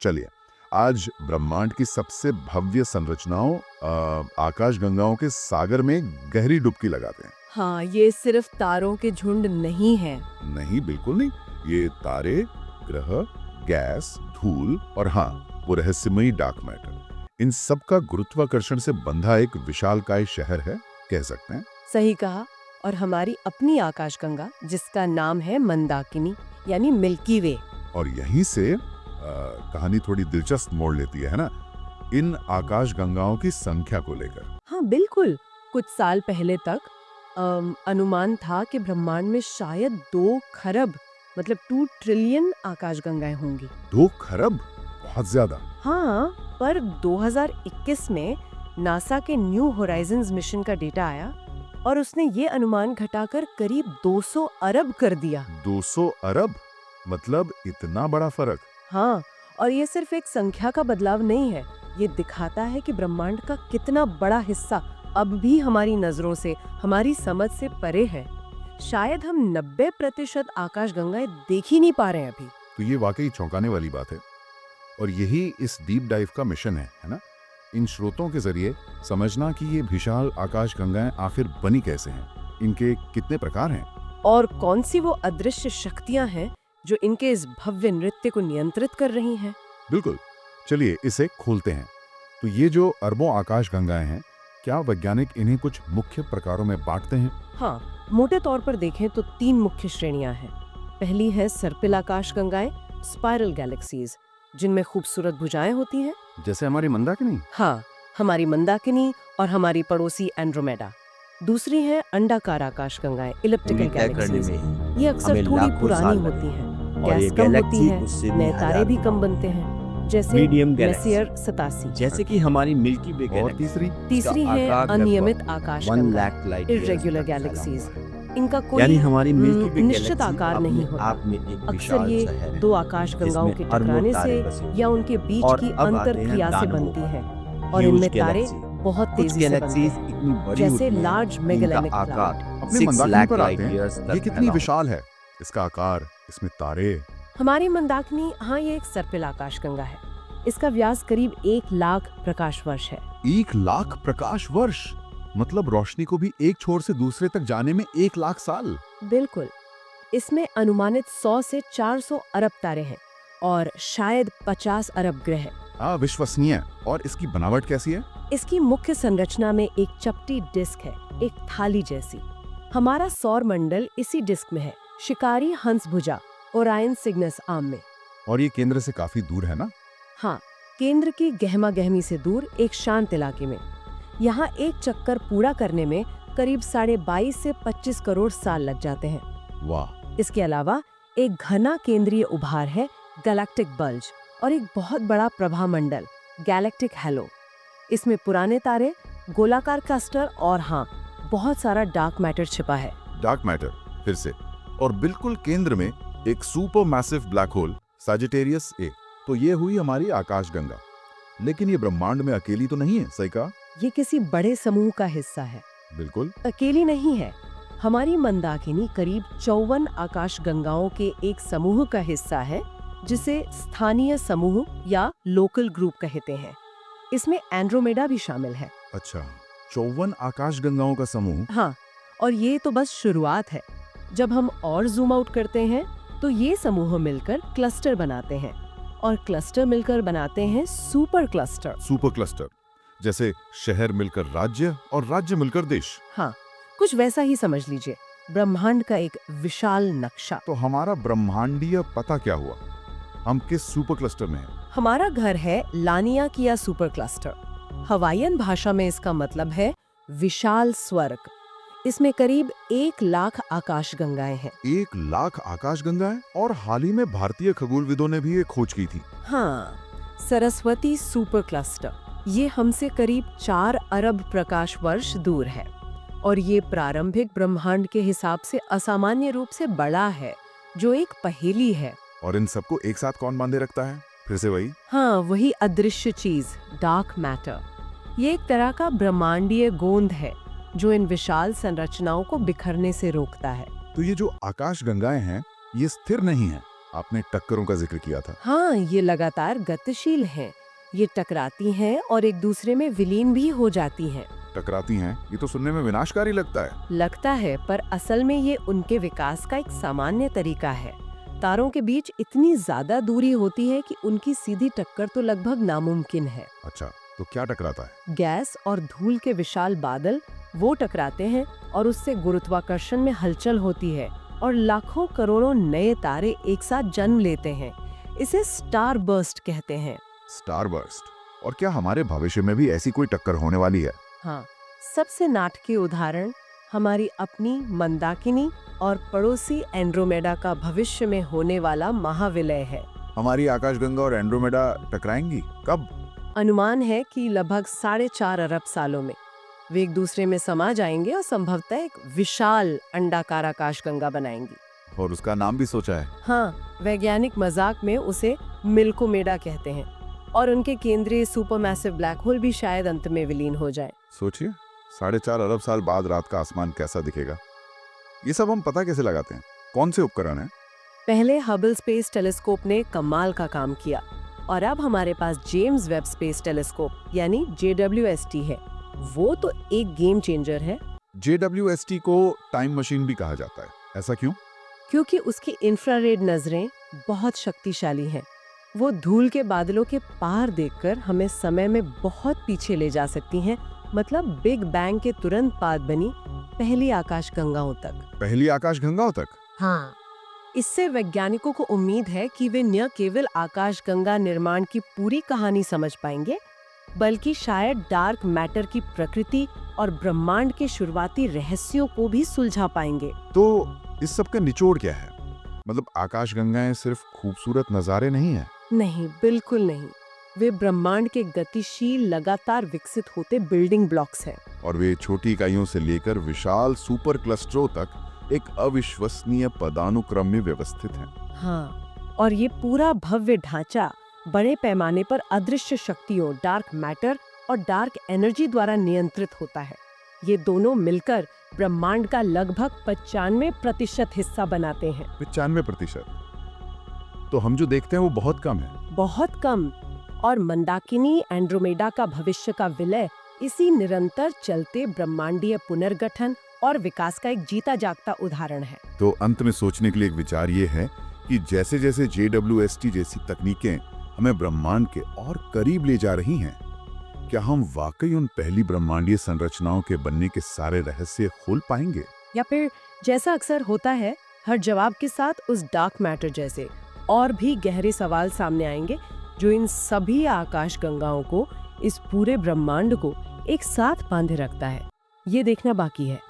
चलिए, आज ब्रह्मांड की सबसे भव्य संरचनाओं आकाश गंगाओं के सागर में गहरी डुबकी लगाते हैं। हाँ, ये सिर्फ तारों के झुंड नहीं है। नहीं, बिल्कुल नहीं। ये तारे, ग्रह, गैस, धूल और हाँ, वो रहस्यमयी डार्क मैटर, इन सब का गुरुत्वाकर्षण से बंधा एक विशालकाय शहर है, कह सकते हैं। सही कहा। और हमारी अपनी आकाशगंगा, जिसका नाम है मंदाकिनी यानी मिल्की वे। और यहीं से कहानी थोड़ी दिलचस्प मोड़ लेती है ना, इन आकाश गंगाओं की संख्या को लेकर। हाँ बिल्कुल। कुछ साल पहले तक अनुमान था कि ब्रह्मांड में शायद 2 खरब मतलब 2 ट्रिलियन आकाशगंगाएं होंगी। 2 खरब? बहुत ज्यादा। हाँ, पर 2021 में नासा के न्यू होराइजन्स मिशन का डेटा आया और उसने ये अनुमान घटाकर करीब 200 अरब कर दिया। 200 अरब? मतलब इतना बड़ा फर्क? हाँ, और ये सिर्फ एक संख्या का बदलाव नहीं है, ये दिखाता है कि ब्रह्मांड का कितना बड़ा हिस्सा अब भी हमारी नजरों से, हमारी समझ से परे है। शायद हम 90% आकाशगंगाएं देख ही नहीं पा रहे हैं अभी। तो ये वाकई चौंकाने वाली बात है। और यही इस डीप डाइव का मिशन है ना? इन स्रोतों के जरिए समझना कि ये विशाल आकाश गंगाएं आखिर बनी कैसे हैं, इनके कितने प्रकार हैं, और कौन सी वो अदृश्य शक्तियां हैं जो इनके इस भव्य नृत्य को नियंत्रित कर रही हैं। बिल्कुल। चलिए इसे खोलते हैं। तो ये जो अरबों आकाश गंगाएं हैं, क्या वैज्ञानिक इन्हें कुछ मुख्य प्रकारों में बांटते हैं? हाँ, मोटे तौर पर देखें तो 3 मुख्य श्रेणियां हैं। पहली है सर्पिल आकाशगंगाएं, स्पाइरल गैलेक्सीज, जिनमें खूबसूरत भुजाएं होती हैं। जैसे हमारी मंदाकिनी? हाँ, हमारी मंदाकिनी और हमारी पड़ोसी एंड्रोमेडा। दूसरी है अंडाकार आकाशगंगाएं, इलिप्टिकल गैलेक्सीज। ये अक्सर थोड़ी पुरानी होती हैं, गैस कम होती है, नए तारे भी कम बनते हैं, जैसे मेसियर 87। जैसे कि हमारी मिल्की वे और तीसरी है अनियमित आकाशगंगा, इर्रेगुलर गैलेक्सीज। इनका यानी कोई हमारी मिल्की वे निश्चित आकार नहीं होता। आप में एक अक्सर विशाल ये शहर है, 2 आकाशगंगाओं के जिसमें अरबों टकराने तारे से बसे या उनके बीच और की अब आते हैं अंतरक्रिया से दानवों। बनती है, और Huge इनमें तारे galaxy। बहुत कुछ तेजी से बनते गैलेक्सीज हैं, इतनी बड़ी जैसे होती हैं, लार्ज इनका मेगालेमिक आकार क्लाउड। अपने 6 मंदाकिनी लाख पर आते लाइट हैं। ईयर्स ये तक कितनी फैला विशाल है, इसका आकार, इसमें तारे। हमारी मंदाकिनी, हाँ, ये एक सर्पिल आकाशगंगा है। इसका व्यास करीब 1 लाख प्रकाश वर्ष है। 1 लाख प्रकाश वर्ष? मतलब रोशनी को भी एक छोर से दूसरे तक जाने में 1 लाख साल। बिल्कुल। इसमें अनुमानित 100 से 400 अरब तारे हैं और शायद 50 अरब ग्रह। अविश्वसनीय। और इसकी बनावट कैसी है? इसकी मुख्य संरचना में एक चपटी डिस्क है, एक थाली जैसी। हमारा सौर मंडल इसी डिस्क में है, शिकारी हंस भुजा, ओरायन सिग्नस आर्म में। और ये केंद्र से काफी दूर है ना? हाँ, केंद्र की गहमा गहमी से दूर एक शांत इलाके में। यहाँ एक चक्कर पूरा करने में करीब 22.5 से 25 करोड़ साल लग जाते हैं। वाह। इसके अलावा एक घना केंद्रीय उभार है, गैलेक्टिक बल्ज, और एक बहुत बड़ा प्रभामंडल, गैलेक्टिक हैलो। इसमें पुराने तारे, गोलाकार क्लस्टर और हाँ, बहुत सारा डार्क मैटर छिपा है। डार्क मैटर, फिर से। और बिल्कुल केंद्र में एक super massive black hole, Sagittarius A. तो ये हुई हमारी आकाशगंगा। लेकिन ये ब्रह्मांड में अकेली तो नहीं है, सही कहा? ये किसी बड़े समूह का हिस्सा है। बिल्कुल। अकेली नहीं है। हमारी मंदाकिनी करीब 54 आकाशगंगाओं के एक समूह का हिस्सा है, जिसे स्थानीय समूह या लोकल ग्रुप कहते हैं। इसमें एंड्रोमेडा भी शामिल है। अच्छा, 54 आकाशगंगाओं का समूह। हाँ, और ये तो बस शुरुआत है। जब हम और जूम आउट करते हैं तो ये समूह मिलकर क्लस्टर बनाते हैं, और क्लस्टर मिलकर बनाते हैं सुपर क्लस्टर। सुपर क्लस्टर, जैसे शहर मिलकर राज्य और राज्य मिलकर देश। हाँ, कुछ वैसा ही समझ लीजिए, ब्रह्मांड का एक विशाल नक्शा। तो हमारा ब्रह्मांडीय पता क्या हुआ? हम किस सुपर क्लस्टर में हैं? हमारा घर है लानियाकिया सुपर क्लस्टर। हवाईयन भाषा में इसका मतलब है विशाल स्वर्ग। इसमें करीब 1 लाख आकाशगंगाएं हैं। 1 लाख आकाशगंगाएं? और हाल ही में भारतीय खगोलविदों ने भी एक खोज की थी। हाँ, सरस्वती सुपर क्लस्टर। ये हमसे करीब 4 अरब प्रकाश वर्ष दूर है, और ये प्रारंभिक ब्रह्मांड के हिसाब से असामान्य रूप से बड़ा है, जो एक पहेली है। और इन सबको एक साथ कौन बांधे रखता है? फिर से वही? हाँ, वही अदृश्य चीज, डार्क मैटर। ये एक तरह का ब्रह्मांडीय गोंद है जो इन विशाल संरचनाओं को बिखरने से रोकता है। तो ये जो आकाशगंगाएं हैं, ये स्थिर नहीं है, आपने टक्करों का जिक्र किया था। हाँ, ये लगातार गतिशील हैं। ये टकराती हैं और एक दूसरे में विलीन भी हो जाती हैं। टकराती हैं, ये तो सुनने में विनाशकारी लगता है, पर असल में ये उनके विकास का एक सामान्य तरीका है। तारों के बीच इतनी ज्यादा दूरी होती है कि उनकी सीधी टक्कर तो लगभग नामुमकिन है। अच्छा, तो क्या टकराता है? गैस और धूल के विशाल बादल वो टकराते हैं और उससे गुरुत्वाकर्षण में हलचल होती है और लाखों करोड़ों नए तारे एक साथ जन्म लेते हैं। इसे स्टार बर्स्ट कहते हैं। स्टारबर्स्ट। और क्या हमारे भविष्य में भी ऐसी कोई टक्कर होने वाली है? हाँ, सबसे नाटकीय उदाहरण हमारी अपनी मंदाकिनी और पड़ोसी एंड्रोमेडा का भविष्य में होने वाला महाविलय है। हमारी आकाशगंगा और एंड्रोमेडा टकराएंगी कब? अनुमान है कि लगभग 4.5 अरब सालों में वे एक दूसरे में समा जाएंगे और संभवतः एक विशाल अंडाकार आकाशगंगा बनाएंगी। और उसका नाम भी सोचा है? हाँ, वैज्ञानिक मजाक में उसे मिल्कोमेडा कहते हैं और उनके केंद्रीय सुपरमैसिव ब्लैक होल भी शायद अंत में विलीन हो जाए। सोचिए, 4.5 अरब साल बाद रात का आसमान कैसा दिखेगा। ये सब हम पता कैसे लगाते हैं? कौन से उपकरण हैं? पहले हबल स्पेस टेलीस्कोप ने कमाल का काम किया और अब हमारे पास जेम्स वेब स्पेस टेलीस्कोप यानी JWST है। वो तो एक गेम चेंजर है। JWST को टाइम मशीन भी कहा जाता है, ऐसा क्यों? क्योंकि उसकी इंफ्रारेड नजरें बहुत शक्तिशाली हैं। वो धूल के बादलों के पार देखकर हमें समय में बहुत पीछे ले जा सकती हैं, मतलब बिग बैंग के तुरंत बाद बनी पहली आकाशगंगाओं तक। पहली आकाशगंगाओं तक? हाँ, इससे वैज्ञानिकों को उम्मीद है कि वे न केवल आकाशगंगा निर्माण की पूरी कहानी समझ पाएंगे, बल्कि शायद डार्क मैटर की प्रकृति और ब्रह्मांड के शुरुआती रहस्यों को भी सुलझा पाएंगे। तो इस सब का निचोड़ क्या है? मतलब आकाशगंगाएं सिर्फ खूबसूरत नजारे नहीं है? नहीं, बिल्कुल नहीं। वे ब्रह्मांड के गतिशील लगातार विकसित होते बिल्डिंग ब्लॉक्स हैं। और वे छोटी इकाइयों से लेकर विशाल सुपर क्लस्टरों तक एक अविश्वसनीय पदानुक्रम में व्यवस्थित हैं। हाँ, और ये पूरा भव्य ढांचा बड़े पैमाने पर अदृश्य शक्तियों, डार्क मैटर और डार्क एनर्जी द्वारा नियंत्रित होता है। ये दोनों मिलकर ब्रह्मांड का लगभग 95% हिस्सा बनाते हैं। 95%? तो हम जो देखते हैं वो बहुत कम है। बहुत कम। और मंदाकिनी एंड्रोमेडा का भविष्य का विलय इसी निरंतर चलते ब्रह्मांडीय पुनर्गठन और विकास का एक जीता जागता उदाहरण है। तो अंत में सोचने के लिए एक विचार ये है कि जैसे जैसे JWST जैसी तकनीकें हमें ब्रह्मांड के और करीब ले जा रही हैं, क्या हम वाकई उन पहली ब्रह्मांडीय संरचनाओं के बनने के सारे रहस्य खोल पाएंगे? या फिर जैसा अक्सर होता है, हर जवाब के साथ उस डार्क मैटर जैसे और भी गहरे सवाल सामने आएंगे जो इन सभी आकाशगंगाओं को, इस पूरे ब्रह्मांड को एक साथ बांधे रखता है। ये देखना बाकी है।